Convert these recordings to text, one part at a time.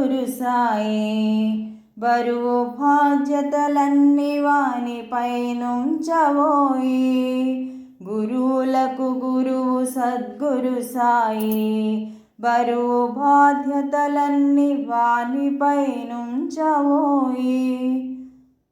సద్గురు సాయి. బరువు బాధ్యతలన్నీ వానిపై నుంచవోయి. గురువులకు గురువు సద్గురు సాయి. బరువు బాధ్యతలన్నీ వానిపై నుంచవోయి.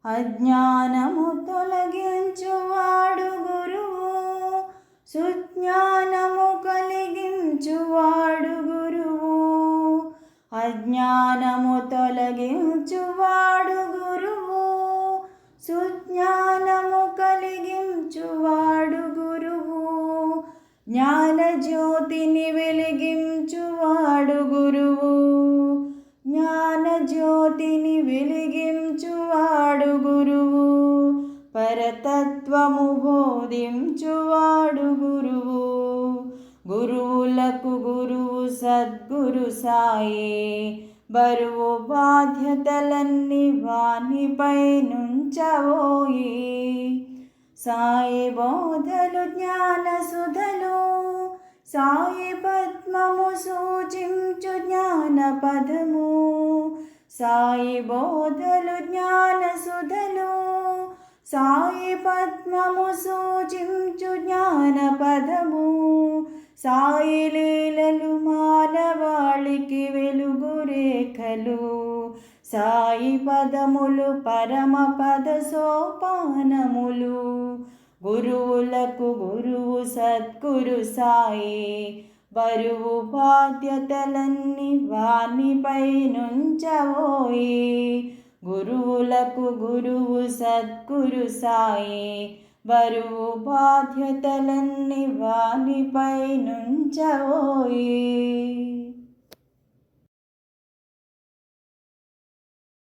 అజ్ఞానము తొలగించువాడు గురువు, సుజ్ఞానము కలిగించువాడు గురువు. అజ్ఞానము తొలగించువాడు గురువు, సుజ్ఞానము కలిగించువాడు గురువు. జ్ఞానజ్యోతిని వెలిగించువాడు గురువు, జ్ఞానజ్యోతిని వెలిగించువాడు గురువు. పరతత్వము బోధించువాడు గురువు. గురువులకు గురువు సద్గురు సాయి. బరువు బాధ్యతలన్నీ వానిపై నుంచవోయి. సాయి బోధలు జ్ఞాన సుధలు, సాయి పద్మము సూచించు జ్ఞాన పదము. సాయి బోధలు జ్ఞాన సుధలు, సాయి పద్మము సూచించు జ్ఞాన పదము. సాయి లీలలు మానవాళికి వెలుగు రేఖలు. సాయి పదములు పరమ పద సోపానములు. గురువులకు గురువు సద్గురు సాయి. బరువు బాధ్యతలన్నీ వానిపై నుంచవోయి. గురువులకు గురువు సద్గురు సాయి. బరువు బాధ్యతలన్నీ వానిపై నుంచవోయి.